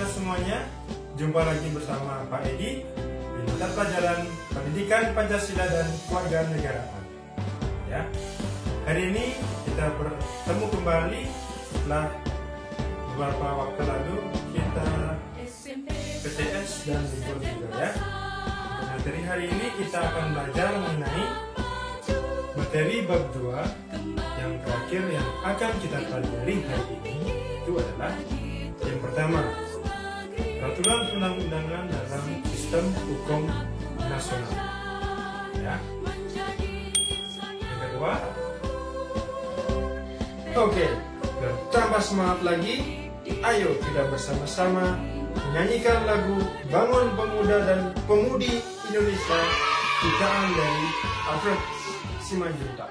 semuanya, jumpa lagi bersama Pak Edi di mata pelajaran Pendidikan Pancasila dan Kewarganegaraan. Ya, hari ini kita bertemu kembali setelah beberapa waktu lalu kita PTS dan libur juga ya. Materi hari ini kita akan belajar mengenai materi bab 2 yang terakhir yang akan kita pelajari hari ini. Itu adalah yang pertama, peraturan perundang-undangan dalam sistem hukum nasional. Ya. Yang kedua, oke, bertambah semangat lagi. Ayo kita bersama-sama menyanyikan lagu Bangun Pemuda dan Pemudi Indonesia ciptaan dari Alfred Simanjuntak.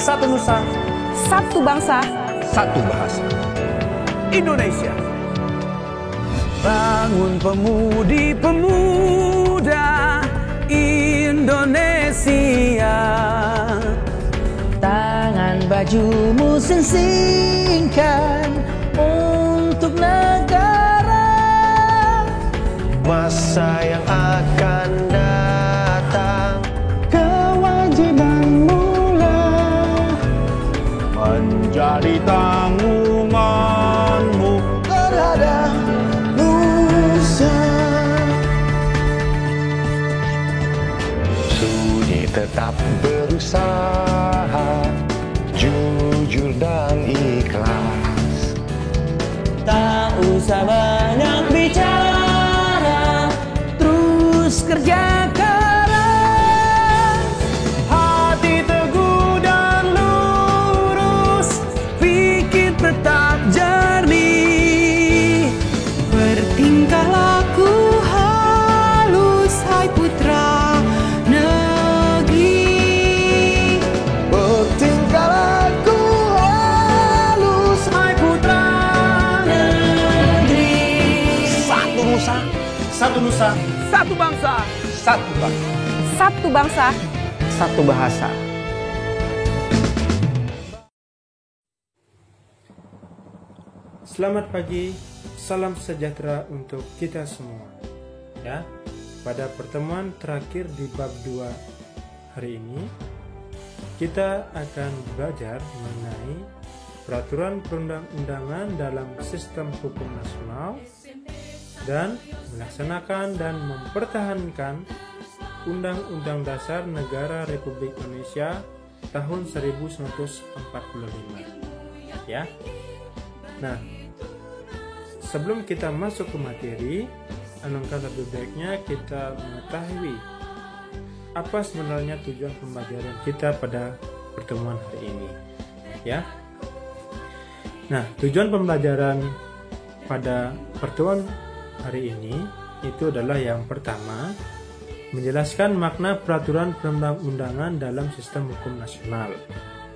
Satu nusa, satu bangsa, satu bahasa. Indonesia. Bangun pemudi-pemuda Indonesia. Tangan bajumu sing-singkan untuk negara. Masa yang akan datang, Kewajibanmu menjadi tanggunganmu terhadap nusa. Sudi tetap berusaha, jujur dan ikhlas. Tak usah banyak bicara, terus kerja keras. Hati teguh dan lurus, pikir tetap jernih. bertingkah laku halus, hai putra negeri. Bertingkah laku halus, Hai putra negeri. satu nusa, Satu nusa, satu bangsa, satu bangsa. Satu bangsa, satu bahasa. Selamat pagi, salam sejahtera untuk kita semua. Ya, pada pertemuan terakhir di bab 2 hari ini, kita akan belajar mengenai peraturan perundang-undangan dalam sistem hukum nasional dan melaksanakan dan mempertahankan Undang-Undang Dasar Negara Republik Indonesia tahun 1945. Ya. Nah, sebelum kita masuk ke materi, alangkah lebih baiknya kita mengetahui apa sebenarnya tujuan pembelajaran kita pada pertemuan hari ini. Ya. Nah, tujuan pembelajaran pada pertemuan hari ini itu adalah yang pertama, menjelaskan makna peraturan perundang-undangan dalam sistem hukum nasional.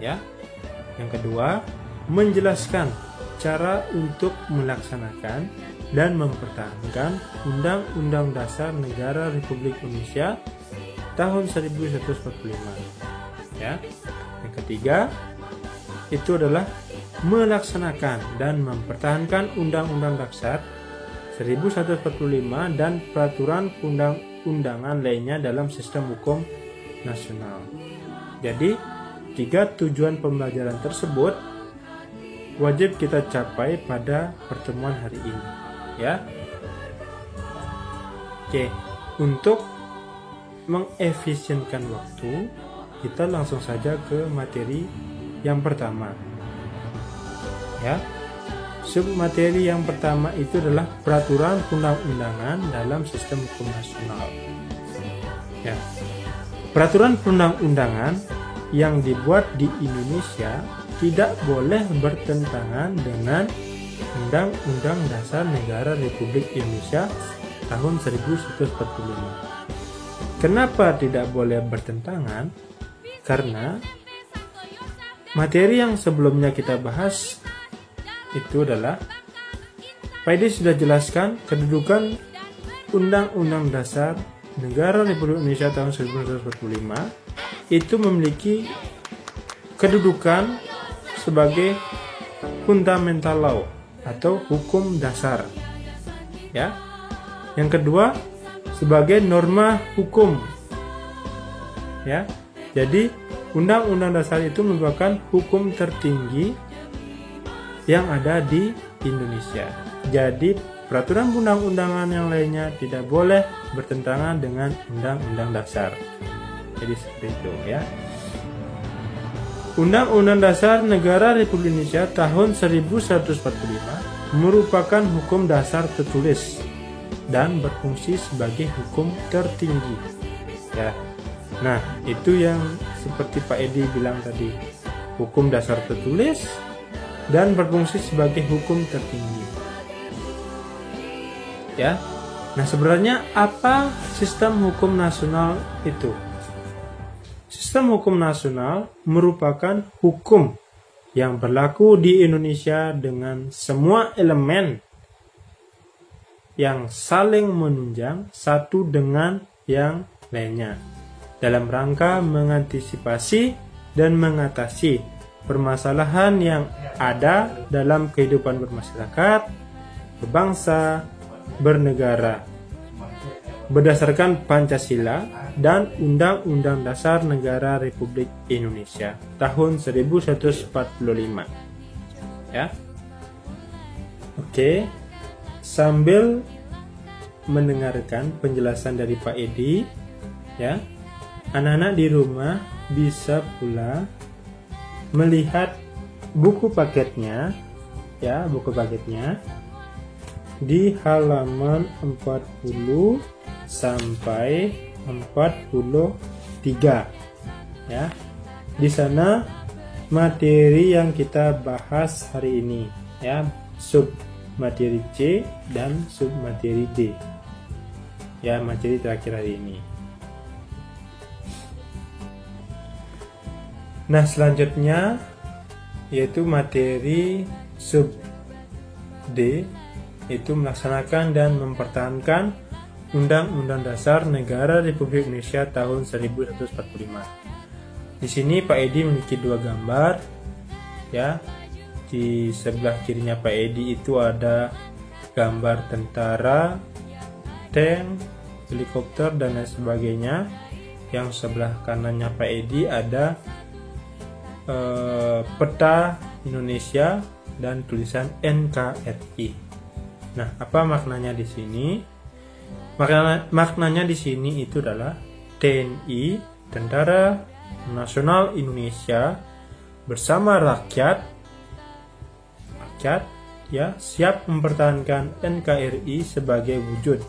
Ya. Yang kedua, menjelaskan cara untuk melaksanakan dan mempertahankan Undang-Undang Dasar Negara Republik Indonesia tahun 1945. Ya. Yang ketiga, itu adalah melaksanakan dan mempertahankan Undang-Undang Dasar 1945 dan peraturan undang-undangan lainnya dalam sistem hukum nasional. Jadi, 3 tujuan pembelajaran tersebut wajib kita capai pada pertemuan hari ini, ya. Oke, untuk mengefisienkan waktu, kita langsung saja ke materi yang pertama. Ya. Submateri yang pertama itu adalah peraturan perundang-undangan dalam sistem hukum nasional. Ya. Peraturan perundang-undangan yang dibuat di Indonesia tidak boleh bertentangan dengan Undang-Undang Dasar Negara Republik Indonesia tahun 1945. Kenapa tidak boleh bertentangan? Karena materi yang sebelumnya kita bahas itu adalah Pak Edi sudah jelaskan kedudukan Undang-Undang Dasar Negara Republik Indonesia tahun 1945 itu memiliki kedudukan sebagai fundamental law atau hukum dasar. Ya. Yang kedua sebagai norma hukum. Ya. Jadi Undang-Undang Dasar itu merupakan hukum tertinggi yang ada di Indonesia. Jadi peraturan undang-undangan yang lainnya tidak boleh bertentangan dengan Undang-Undang Dasar. Jadi seperti itu ya. Undang-Undang Dasar Negara Republik Indonesia tahun 1145 merupakan hukum dasar tertulis dan berfungsi sebagai hukum tertinggi. Ya. Nah, itu yang seperti Pak Edi bilang tadi. Hukum dasar tertulis dan berfungsi sebagai hukum tertinggi. Ya. Nah, sebenarnya apa sistem hukum nasional itu? Sistem hukum nasional merupakan hukum yang berlaku di Indonesia dengan semua elemen yang saling menunjang satu dengan yang lainnya dalam rangka mengantisipasi dan mengatasi permasalahan yang ada dalam kehidupan bermasyarakat, berbangsa, bernegara berdasarkan Pancasila dan Undang-Undang Dasar Negara Republik Indonesia tahun 1145. Ya. Oke. Sambil mendengarkan penjelasan dari Pak Edi, ya. Anak-anak di rumah bisa pula melihat buku paketnya, ya, buku paketnya di halaman 40 sampai 43. Ya. Di sana materi yang kita bahas hari ini, ya, sub materi C dan sub materi D. Ya, materi terakhir hari ini. Nah, selanjutnya yaitu materi sub D, itu melaksanakan dan mempertahankan Undang-Undang Dasar Negara Republik Indonesia tahun 1145. Di sini Pak Edi memiliki dua gambar, ya. Di sebelah kirinya Pak Edi itu ada gambar tentara, tank, helikopter dan lain sebagainya. Yang sebelah kanannya Pak Edi ada peta Indonesia dan tulisan NKRI. Nah, apa maknanya di sini? Maknanya di sini itu adalah TNI, Tentara Nasional Indonesia, bersama rakyat ya, siap mempertahankan NKRI sebagai wujud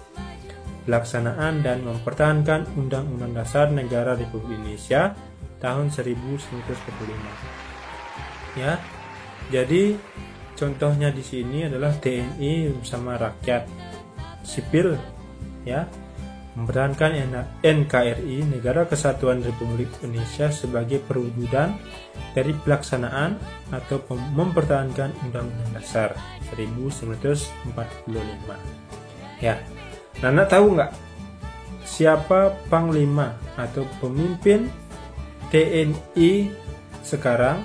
pelaksanaan dan mempertahankan Undang-Undang Dasar Negara Republik Indonesia tahun 1945. Ya. Jadi contohnya di sini adalah TNI bersama rakyat sipil, ya, mempertahankan NKRI Negara Kesatuan Republik Indonesia sebagai perwujudan dari pelaksanaan atau mempertahankan Undang-Undang Dasar 1945. Ya, Nana tahu nggak siapa Panglima atau pemimpin TNI sekarang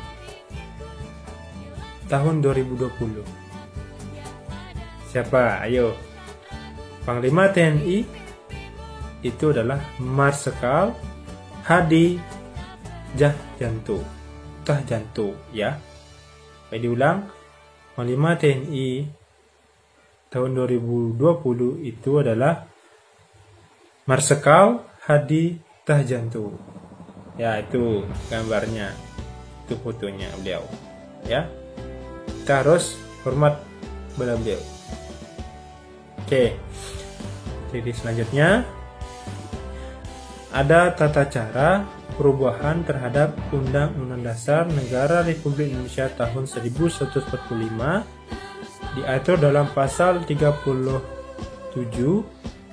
tahun 2020? Siapa? Ayo. Panglima TNI itu adalah Marsikal Hadi Tjahjanto, ya. Saya diulang, Panglima TNI tahun 2020 itu adalah Marsikal Hadi Tjahjanto. Ya, itu gambarnya, itu fotonya beliau, ya. Kita harus hormat pada beliau. Oke. Jadi selanjutnya ada tata cara perubahan terhadap Undang-Undang Dasar Negara Republik Indonesia tahun 1145 diatur dalam pasal 37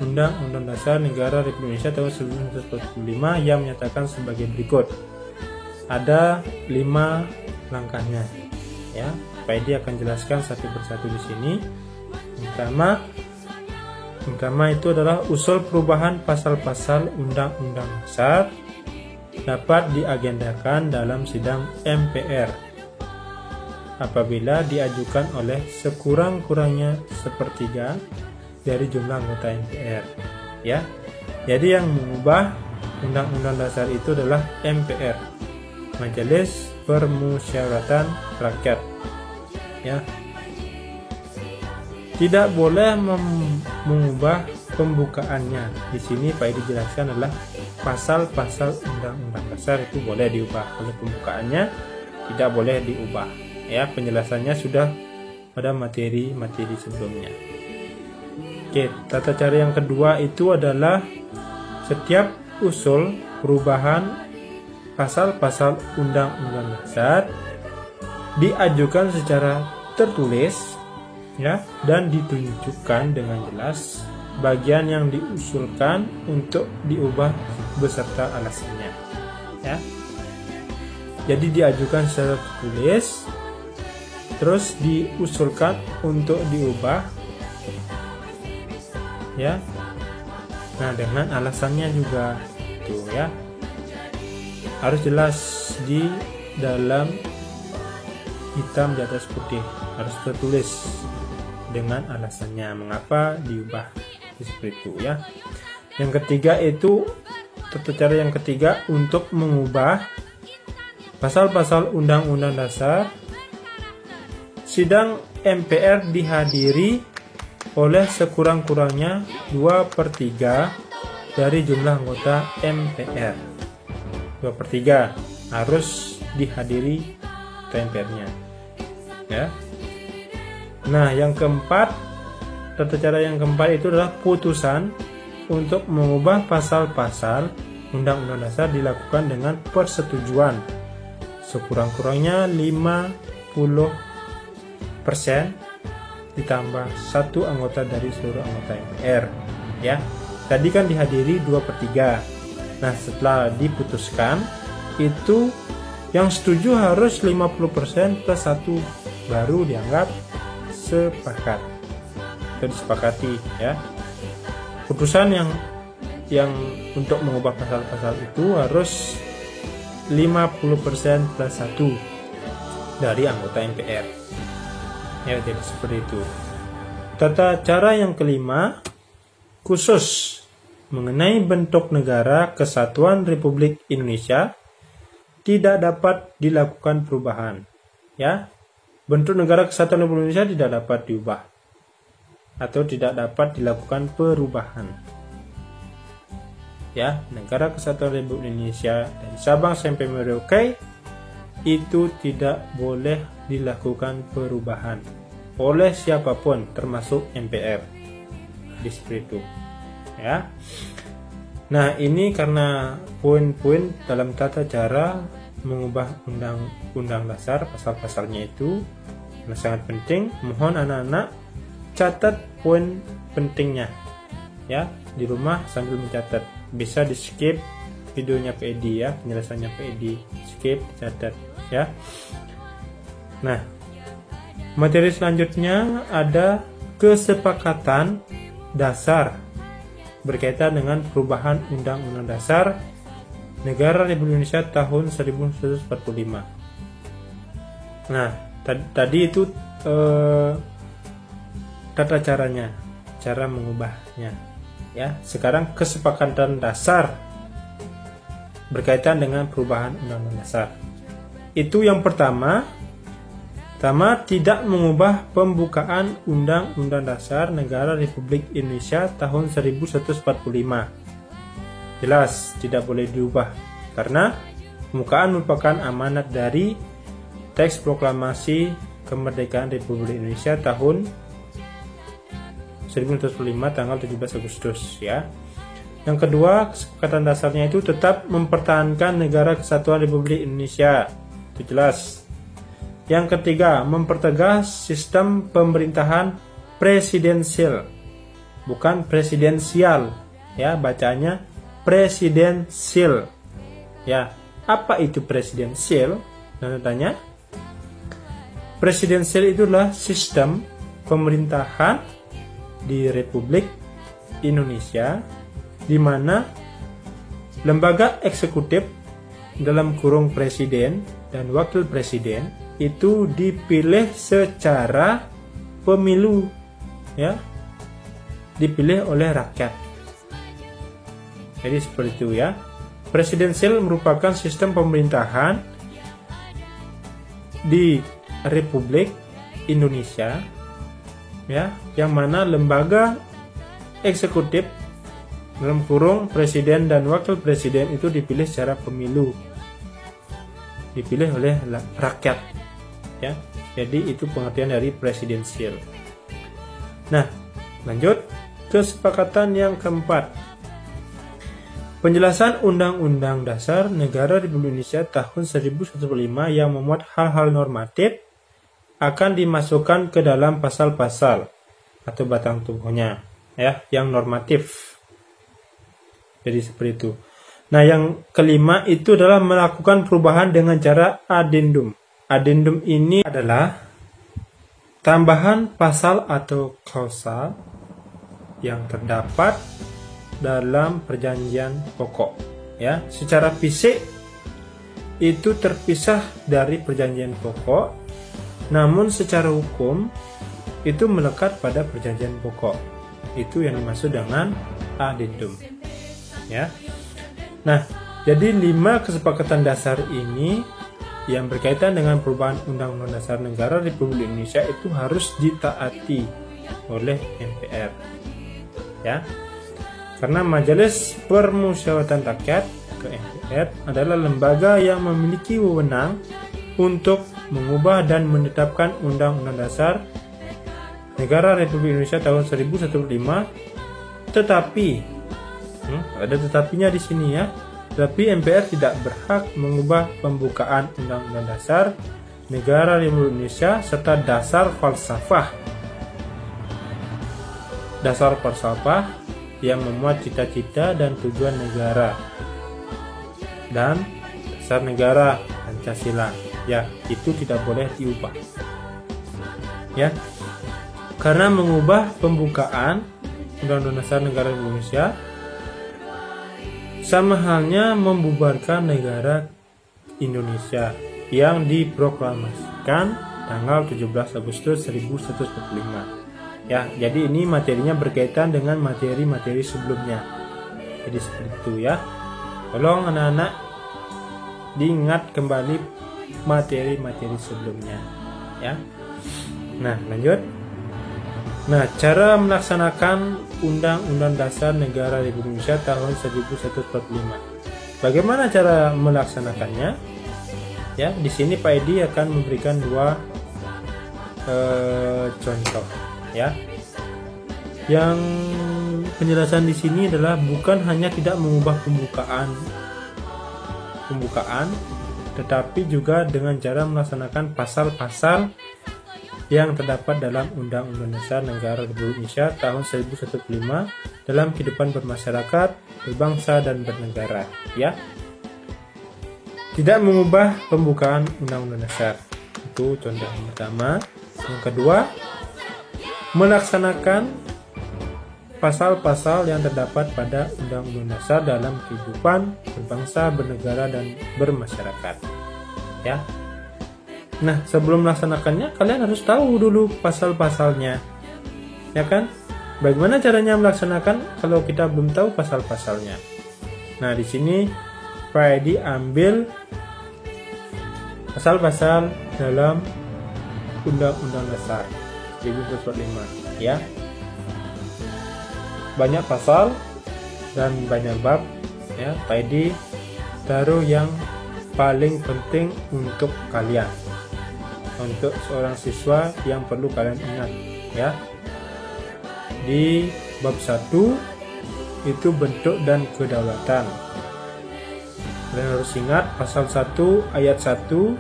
Undang-Undang Dasar Negara Republik Indonesia tahun 1945 yang menyatakan sebagai berikut. Ada 5 langkahnya, ya. Pak Edi akan jelaskan satu persatu di sini. Pertama itu adalah usul perubahan pasal-pasal Undang-Undang Dasar dapat diagendakan dalam sidang MPR. apabila diajukan oleh sekurang-kurangnya sepertiga dari jumlah anggota MPR. Ya, jadi yang mengubah Undang-Undang Dasar itu adalah MPR, Majelis Permusyawaratan Rakyat. Ya, tidak boleh mengubah pembukaannya. Di sini Pak Edi jelaskan adalah pasal-pasal Undang-Undang Dasar itu boleh diubah, kalau pembukaannya tidak boleh diubah. Ya, penjelasannya sudah pada materi-materi sebelumnya. Oke, tata cara yang kedua itu adalah setiap usul perubahan pasal-pasal Undang-Undang Dasar diajukan secara tertulis, ya, dan ditunjukkan dengan jelas bagian yang diusulkan untuk diubah beserta alasannya. Ya, jadi diajukan secara tertulis, terus diusulkan untuk diubah, ya. Nah, dengan alasannya juga itu, ya, harus jelas di dalam hitam di atas putih, harus tertulis dengan alasannya mengapa diubah seperti itu, ya. Yang ketiga itu tata cara yang ketiga untuk mengubah pasal-pasal Undang-Undang Dasar. Sidang MPR dihadiri oleh sekurang-kurangnya 2/3 dari jumlah anggota MPR. 2/3 harus dihadiri MPR-nya. Ya. Nah, yang keempat, tata cara yang keempat itu adalah putusan untuk mengubah pasal-pasal Undang-Undang Dasar dilakukan dengan persetujuan sekurang-kurangnya 50% ditambah 1 anggota dari seluruh anggota MPR. Ya, tadi kan dihadiri 2/3. Nah, setelah diputuskan itu yang setuju harus 50% plus 1 baru dianggap sepakat atau disepakati, ya. Putusan yang untuk mengubah pasal-pasal itu harus 50% plus 1 dari anggota MPR. Ya, jadi seperti itu. Tata cara yang kelima khusus mengenai bentuk negara kesatuan Republik Indonesia tidak dapat dilakukan perubahan. Ya, bentuk negara kesatuan Republik Indonesia tidak dapat diubah atau tidak dapat dilakukan perubahan. Ya, negara kesatuan Republik Indonesia dari Sabang sampai Merauke itu tidak boleh dilakukan perubahan oleh siapapun termasuk MPR. Di seperti itu, ya. Nah, ini karena poin-poin dalam tata cara mengubah Undang-Undang Dasar pasal-pasalnya itu sangat penting. Mohon anak-anak catat poin pentingnya, ya, di rumah sambil mencatat. Bisa di skip videonya Pak Edi, ya, penjelasannya Pak Edi, skip, catat, ya. Nah, materi selanjutnya ada kesepakatan dasar berkaitan dengan perubahan Undang-Undang Dasar Negara Republik Indonesia tahun 1945. Nah, tadi itu tata caranya, cara mengubahnya, ya. Sekarang kesepakatan dasar berkaitan dengan perubahan Undang-Undang Dasar. Itu yang pertama tidak mengubah pembukaan Undang-Undang Dasar Negara Republik Indonesia tahun 1945. Jelas tidak boleh diubah karena pembukaan merupakan amanat dari teks proklamasi kemerdekaan Republik Indonesia tahun 1945 tanggal 17 Agustus, ya. Yang kedua, kesepakatan dasarnya itu tetap mempertahankan negara kesatuan Republik Indonesia. Itu jelas. Yang ketiga, mempertegas sistem pemerintahan presidensial, bukan presidensial, ya, bacanya presidensial, ya. Apa itu presidensial? Dan tanya, presidensial itu adalah sistem pemerintahan di Republik Indonesia di mana lembaga eksekutif dalam kurung presiden dan wakil presiden itu dipilih secara pemilu, ya, dipilih oleh rakyat. Jadi seperti itu ya. Presidensial merupakan sistem pemerintahan di Republik Indonesia, ya, yang mana lembaga eksekutif dalam kurung presiden dan wakil presiden itu dipilih secara pemilu, dipilih oleh rakyat, ya. Jadi itu pengertian dari presidensial. Nah, lanjut kesepakatan yang keempat. Penjelasan Undang-Undang Dasar Negara Republik Indonesia tahun 1945 yang memuat hal-hal normatif akan dimasukkan ke dalam pasal-pasal atau batang tubuhnya, ya, yang normatif. Jadi seperti itu. Nah, yang kelima itu adalah melakukan perubahan dengan cara adendum. Adendum ini adalah tambahan pasal atau klausal yang terdapat dalam perjanjian pokok, ya. Secara fisik itu terpisah dari perjanjian pokok, namun secara hukum itu melekat pada perjanjian pokok. Itu yang dimaksud dengan adendum, ya. Nah, jadi 5 kesepakatan dasar ini yang berkaitan dengan perubahan Undang-Undang Dasar Negara Republik Indonesia itu harus ditaati oleh MPR, ya. Karena Majelis Permusyawaratan Rakyat ke MPR adalah lembaga yang memiliki wewenang untuk mengubah dan menetapkan Undang-Undang Dasar Negara Republik Indonesia tahun 1945. Tetapi ada tetapinya di sini, ya. Tetapi MPR tidak berhak mengubah pembukaan Undang-Undang Dasar Negara Republik Indonesia serta dasar falsafah yang memuat cita-cita dan tujuan negara dan dasar negara Pancasila, ya, itu tidak boleh diubah, ya. Karena mengubah pembukaan Undang-Undang Dasar Negara Indonesia sama halnya membubarkan negara Indonesia yang diproklamasikan tanggal 17 Agustus 1945. Ya, jadi ini materinya berkaitan dengan materi-materi sebelumnya. Jadi seperti itu, ya. Tolong anak-anak diingat kembali materi-materi sebelumnya, ya. Nah, lanjut. Nah, cara melaksanakan Undang-Undang Dasar Negara Republik Indonesia tahun 1945. Bagaimana cara melaksanakannya? Ya, di sini Pak Edi akan memberikan 2 contoh, ya. Yang penjelasan di sini adalah bukan hanya tidak mengubah pembukaan, tetapi juga dengan cara melaksanakan pasal-pasal yang terdapat dalam Undang-Undang Dasar Negara Republik Indonesia tahun 1945 dalam kehidupan bermasyarakat, berbangsa dan bernegara, ya. Tidak mengubah pembukaan Undang-Undang Dasar. Itu contoh yang pertama. Yang kedua, melaksanakan pasal-pasal yang terdapat pada Undang-Undang Dasar dalam kehidupan berbangsa, bernegara dan bermasyarakat, ya. Nah, sebelum melaksanakannya kalian harus tahu dulu pasal-pasalnya, ya kan? Bagaimana caranya melaksanakan kalau kita belum tahu pasal-pasalnya? Nah, di sini Pak Edi ambil pasal-pasal dalam Undang-Undang Dasar 1945, ya. Banyak pasal dan banyak bab, ya. Pak Edi taruh yang paling penting untuk kalian, untuk seorang siswa yang perlu kalian ingat, ya. Di bab 1 itu bentuk dan kedaulatan. Kalian harus ingat pasal 1 ayat 1,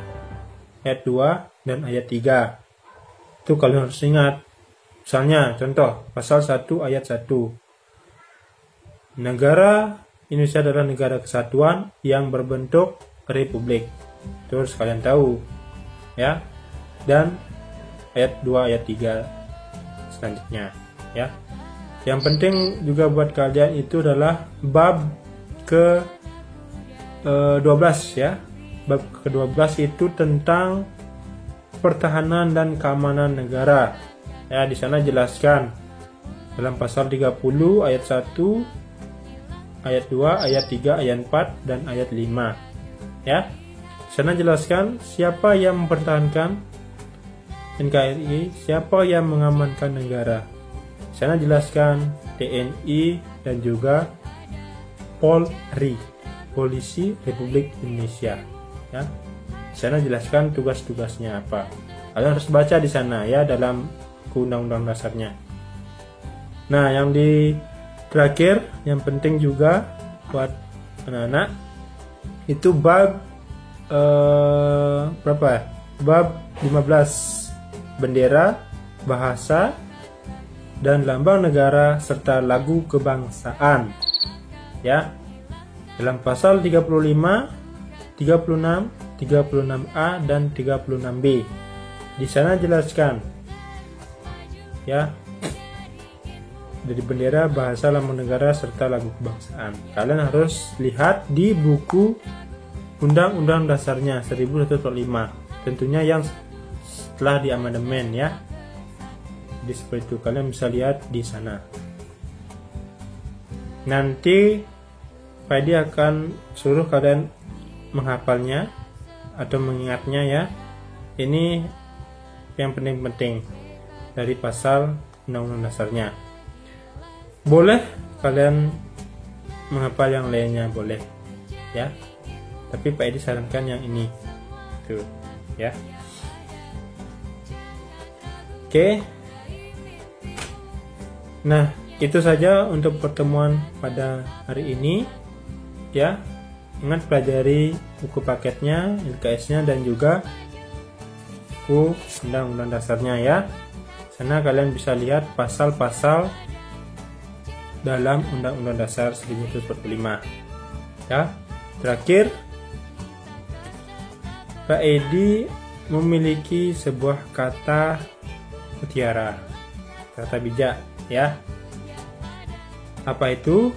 ayat 2 dan ayat 3. Itu kalian harus ingat. Misalnya contoh pasal 1 ayat 1. Negara Indonesia adalah negara kesatuan yang berbentuk republik. Terus kalian tahu, ya. Dan ayat 2 ayat 3 selanjutnya, ya. Yang penting juga buat kalian itu adalah bab ke 12, ya. Bab ke-12 itu tentang pertahanan dan keamanan negara. Ya, di sana jelaskan dalam pasal 30 ayat 1, ayat 2, ayat 3, ayat 4 dan ayat 5. Ya. Di sana jelaskan siapa yang mempertahankan NKRI, siapa yang mengamankan negara. Di sana jelaskan TNI dan juga Polri, Polisi Republik Indonesia. Ya. Di sana jelaskan tugas-tugasnya apa. Kalian harus baca di sana ya dalam undang-undang dasarnya. Nah, yang di terakhir yang penting juga buat anak-anak itu bab berapa ya? Bab 15, bendera, bahasa dan lambang negara serta lagu kebangsaan. Ya. Dalam pasal 35, 36, 36A dan 36B. Di sana jelaskan ya dari bendera, bahasa, lambang negara serta lagu kebangsaan. Kalian harus lihat di buku Undang-Undang Dasarnya 1945. Tentunya yang setelah di amandemen ya. Jadi seperti itu, kalian bisa lihat di sana. Nanti Pak Edi akan suruh kalian menghafalnya atau mengingatnya ya. Ini yang penting-penting dari pasal Undang-Undang Dasarnya. Boleh kalian menghafal yang lainnya, boleh ya. Tapi Pak Edi sarankan yang ini tuh ya. Oke. Nah, itu saja untuk pertemuan pada hari ini ya. Ingat pelajari buku paketnya, LKS-nya dan juga buku Undang-Undang Dasarnya ya. Sana kalian bisa lihat pasal-pasal dalam Undang-Undang Dasar 1945 ya. Terakhir, Pak Edi memiliki sebuah kata mutiara, kata bijak ya. Apa itu?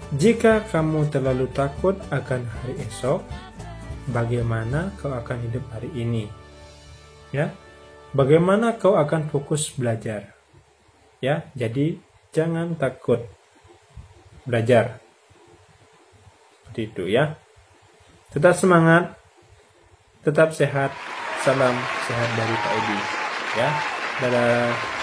Jika kamu terlalu takut akan hari esok, bagaimana kau akan hidup hari ini? Ya, bagaimana kau akan fokus belajar? Ya, jadi jangan takut belajar. Seperti itu ya. Tetap semangat, tetap sehat. Salam sehat dari Pak Edi. Ya, dadah.